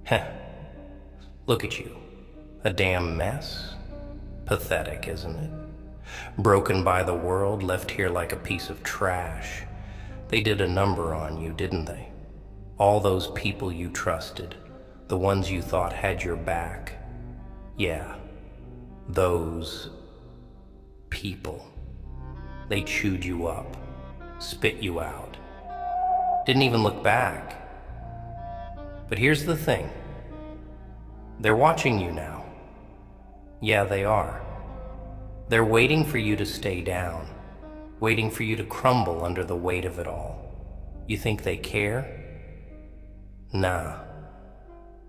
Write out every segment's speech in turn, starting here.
Heh, look at you. A damn mess. Pathetic, isn't it? Broken by the world, left here like a piece of trash. They did a number on you, didn't they? All those people you trusted, the ones you thought had your back. Yeah, those people. They chewed you up, spit you out. Didn't even look back. But here's the thing. They're watching you now. Yeah, they are. They're waiting for you to stay down, waiting for you to crumble under the weight of it all. You think they care? Nah.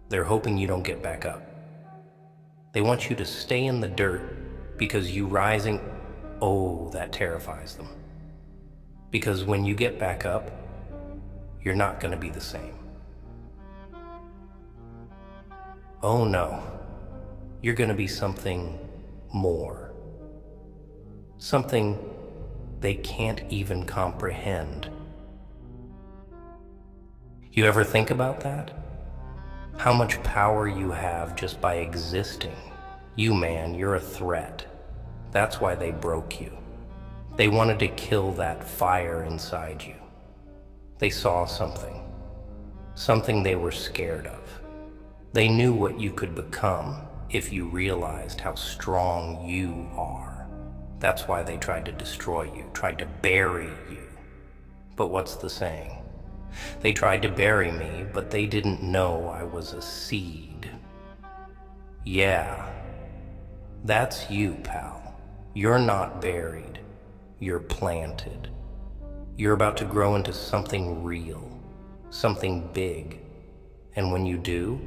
They're hoping you don't get back up. They want you to stay in the dirt because you rising, oh, that terrifies them. Because when you get back up, you're not going to be the same. Oh no, you're going to be something more. Something they can't even comprehend. You ever think about that? How much power you have just by existing. You, man, you're a threat. That's why they broke you. They wanted to kill that fire inside you. They saw something. Something they were scared of. They knew what you could become if you realized how strong you are. That's why they tried to destroy you, tried to bury you. But what's the saying? They tried to bury me, but they didn't know I was a seed. Yeah, that's you, pal. You're not buried. You're planted. You're about to grow into something real, something big. And when you do,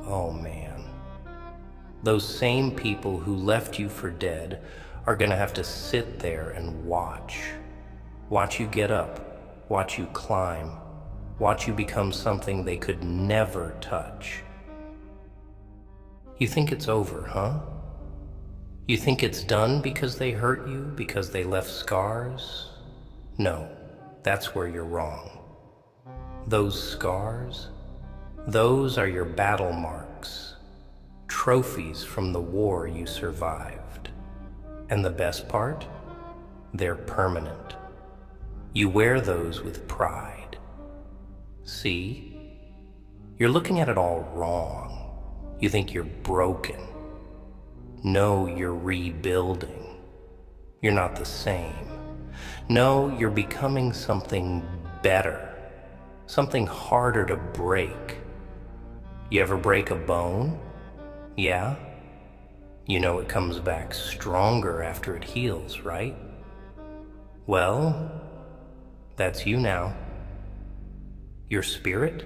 oh man, those same people who left you for dead are gonna have to sit there and watch. Watch you get up. Watch you climb. Watch you become something they could never touch. You think it's over, huh? You think it's done because they hurt you, because they left scars? No, that's where you're wrong. Those scars, those are your battle marks, trophies from the war you survived. And the best part? They're permanent. You wear those with pride. See? You're looking at it all wrong. You think you're broken. No, you're rebuilding. You're not the same. No, you're becoming something better. Something harder to break. You ever break a bone? Yeah? You know it comes back stronger after it heals, right? Well, that's you now. Your spirit,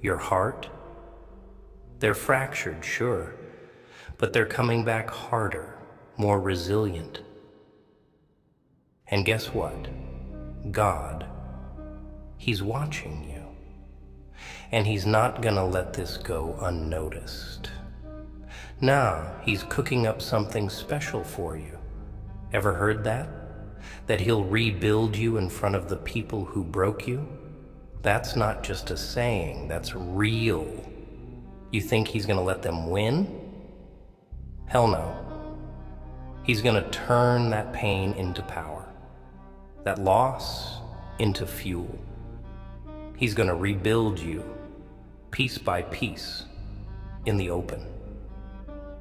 your heart, they're fractured, sure, but they're coming back harder, more resilient. And guess what? God, He's watching you. And He's not gonna let this go unnoticed. Now, He's cooking up something special for you. Ever heard that? That He'll rebuild you in front of the people who broke you? That's not just a saying, that's real. You think He's gonna let them win? Hell no. He's gonna turn that pain into power, that loss into fuel. He's gonna rebuild you, piece by piece, in the open,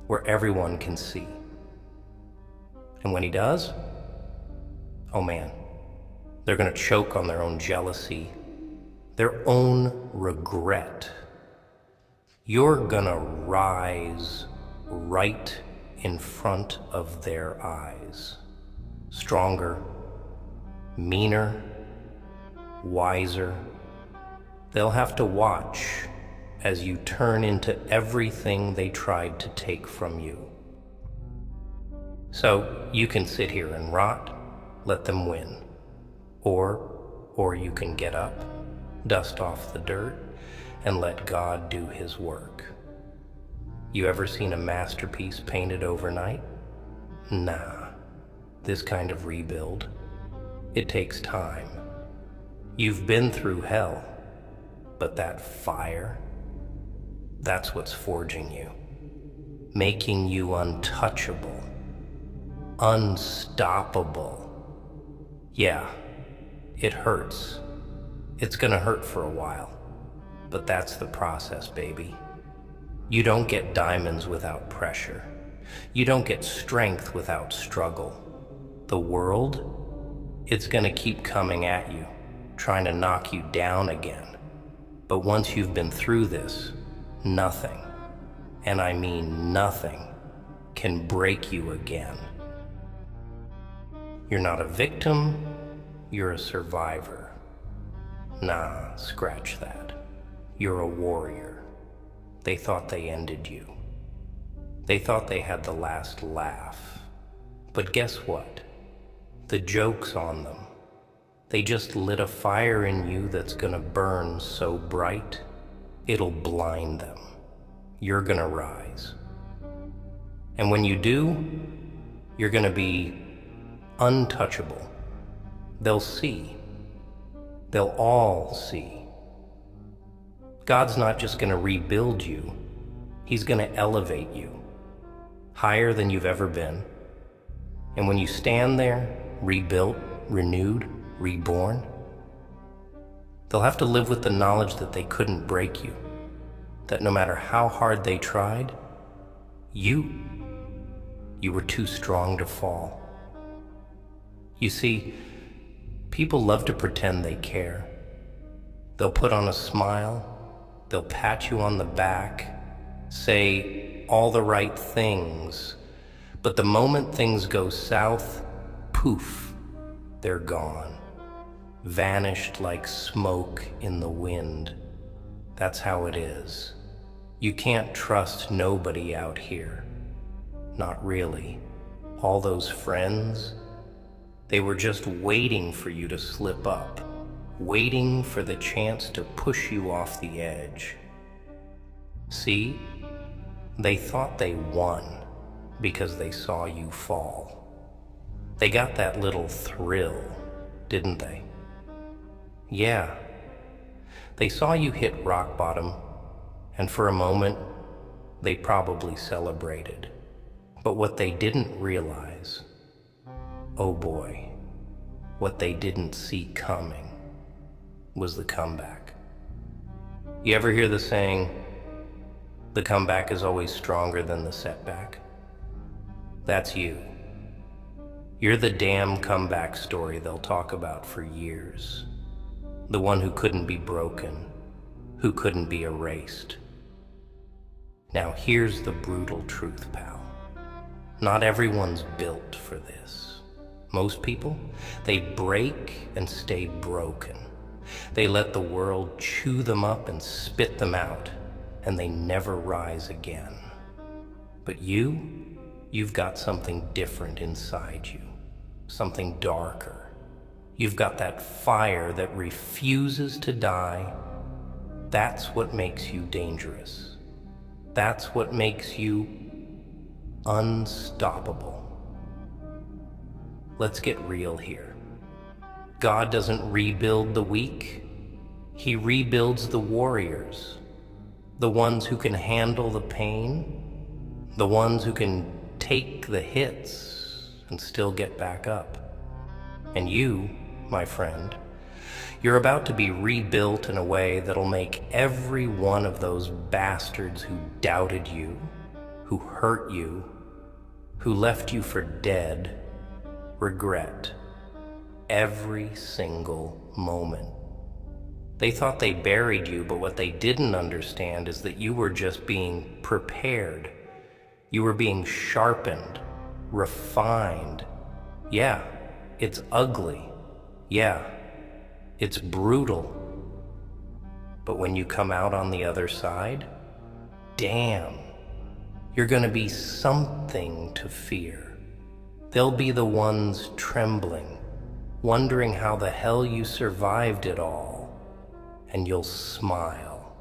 where everyone can see. And when He does, oh man, they're gonna choke on their own jealousy, their own regret. You're gonna rise right in front of their eyes. Stronger, meaner, wiser. They'll have to watch as you turn into everything they tried to take from you. So you can sit here and rot, let them win. Or you can get up, dust off the dirt, and let God do His work. You ever seen a masterpiece painted overnight? Nah. This kind of rebuild, it takes time. You've been through hell, but that fire, That's what's forging you, making you untouchable, unstoppable. Yeah, it hurts. It's gonna hurt for a while, but that's the process, baby. You don't get diamonds without pressure. You don't get strength without struggle. The world, it's gonna keep coming at you, trying to knock you down again. But once you've been through this, nothing, and I mean nothing, can break you again. You're not a victim, you're a survivor. Nah, scratch that. You're a warrior. They thought they ended you. They thought they had the last laugh. But guess what? The joke's on them. They just lit a fire in you that's gonna burn so bright, it'll blind them. You're gonna rise. And when you do, you're gonna be untouchable. They'll see. They'll all see. God's not just gonna rebuild you, He's gonna elevate you higher than you've ever been. And when you stand there, rebuilt, renewed, reborn, they'll have to live with the knowledge that they couldn't break you, that no matter how hard they tried, you were too strong to fall. You see, people love to pretend they care. They'll put on a smile, they'll pat you on the back, say all the right things, but the moment things go south, poof, they're gone, vanished like smoke in the wind. That's how it is. You can't trust nobody out here. Not really. All those friends, they were just waiting for you to slip up, waiting for the chance to push you off the edge. See? They thought they won because they saw you fall. They got that little thrill, didn't they? Yeah. They saw you hit rock bottom, and for a moment, they probably celebrated. But what they didn't realize, oh boy, what they didn't see coming was the comeback. You ever hear the saying, the comeback is always stronger than the setback? That's you. You're the damn comeback story they'll talk about for years. The one who couldn't be broken, who couldn't be erased. Now here's the brutal truth, pal. Not everyone's built for this. Most people, they break and stay broken. They let the world chew them up and spit them out, and they never rise again. But you've got something different inside you, something darker. You've got that fire that refuses to die. That's what makes you dangerous. That's what makes you unstoppable. Let's get real here. God doesn't rebuild the weak. He rebuilds the warriors. The ones who can handle the pain, the ones who can take the hits and still get back up. And you, my friend, you're about to be rebuilt in a way that'll make every one of those bastards who doubted you, who hurt you, who left you for dead, regret every single moment. They thought they buried you, but what they didn't understand is that you were just being prepared. You were being sharpened, refined. Yeah, it's ugly. Yeah, it's brutal. But when you come out on the other side, damn, you're gonna be something to fear. They'll be the ones trembling, wondering how the hell you survived it all. And you'll smile,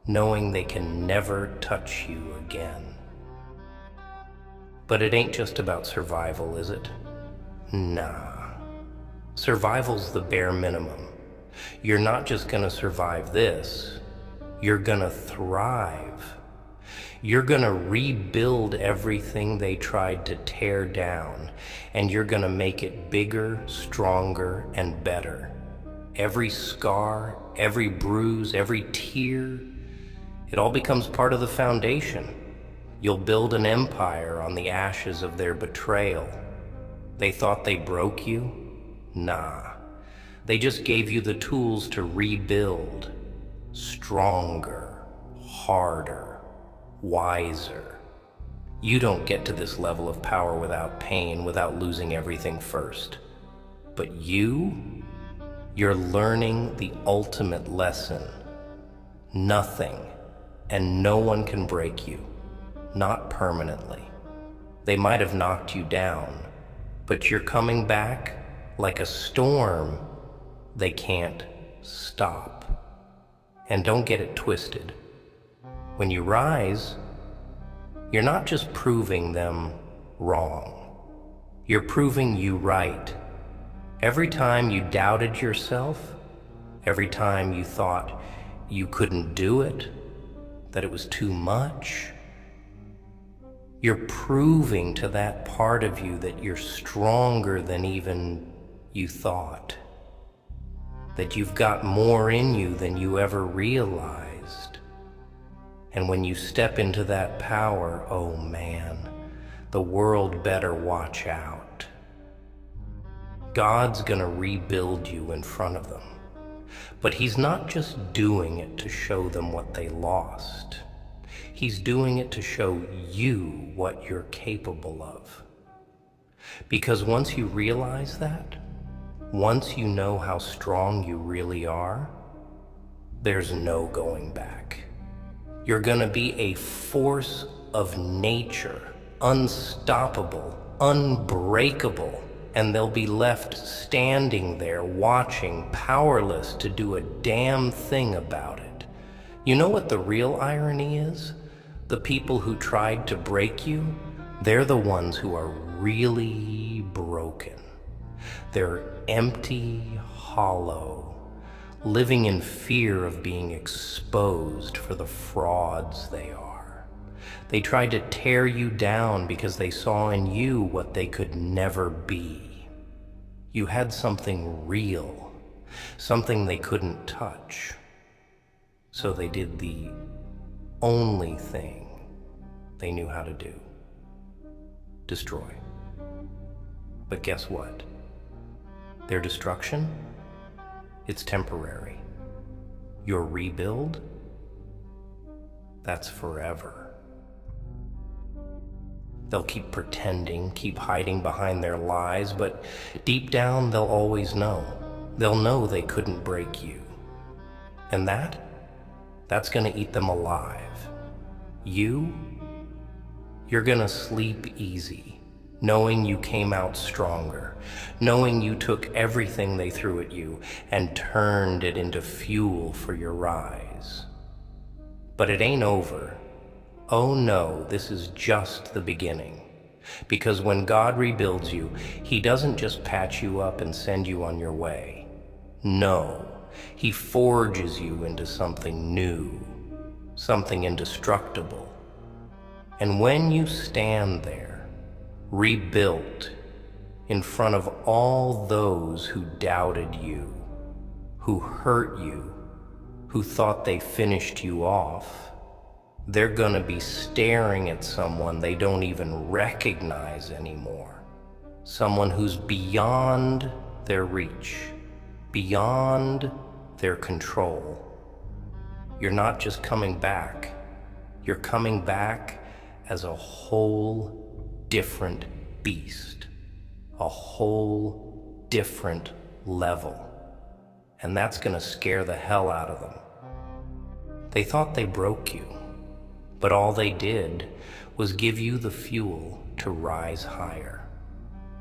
knowing they can never touch you again. But it ain't just about survival, is it? Nah. Survival's the bare minimum. You're not just gonna survive this, you're gonna thrive. You're gonna rebuild everything they tried to tear down, and you're gonna make it bigger, stronger, and better. Every scar, every bruise, every tear, it all becomes part of the foundation. You'll build an empire on the ashes of their betrayal. They thought they broke you? Nah. They just gave you the tools to rebuild. Stronger, harder, wiser. You don't get to this level of power without pain, without losing everything first. But you're learning the ultimate lesson. Nothing and no one can break you, not permanently. They might have knocked you down, but you're coming back like a storm. They can't stop. And don't get it twisted. When you rise, you're not just proving them wrong. You're proving you right. Every time you doubted yourself, every time you thought you couldn't do it, that it was too much, you're proving to that part of you that you're stronger than even you thought, that you've got more in you than you ever realized. And when you step into that power, oh man, the world better watch out. God's gonna rebuild you in front of them. But he's not just doing it to show them what they lost. He's doing it to show you what you're capable of. Because once you realize that, once you know how strong you really are, there's no going back. You're gonna be a force of nature, unstoppable, unbreakable, and they'll be left standing there watching, powerless to do a damn thing about it. You know what the real irony is? The people who tried to break you, they're the ones who are really broken. They're empty, hollow, living in fear of being exposed for the frauds they are. They tried to tear you down because they saw in you what they could never be. You had something real, something they couldn't touch. So they did the only thing they knew how to do: destroy. But guess what? Their destruction, it's temporary. Your rebuild, that's forever. They'll keep pretending, keep hiding behind their lies, but deep down they'll always know. They'll know they couldn't break you. And that's gonna eat them alive. You're gonna sleep easy, knowing you came out stronger, knowing you took everything they threw at you and turned it into fuel for your rise. But it ain't over. Oh no, this is just the beginning. Because when God rebuilds you, he doesn't just patch you up and send you on your way. No, he forges you into something new, something indestructible. And when you stand there, rebuilt, in front of all those who doubted you, who hurt you, who thought they finished you off, they're gonna be staring at someone they don't even recognize anymore. Someone who's beyond their reach, beyond their control. You're not just coming back, you're coming back as a whole different beast, a whole different level. And that's gonna scare the hell out of them. They thought they broke you, but all they did was give you the fuel to rise higher.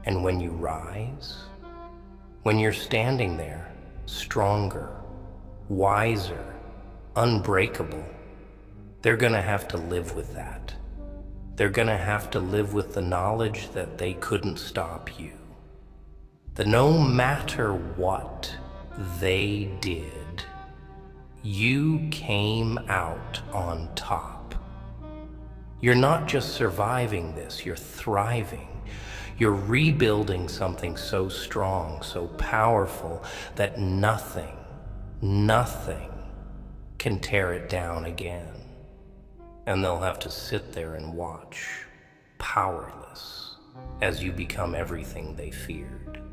And when you rise, when you're standing there, stronger, wiser, unbreakable, they're gonna have to live with that. They're gonna have to live with the knowledge that they couldn't stop you. That no matter what they did, you came out on top. You're not just surviving this, you're thriving. You're rebuilding something so strong, so powerful, that nothing can tear it down again. And they'll have to sit there and watch, powerless, as you become everything they feared.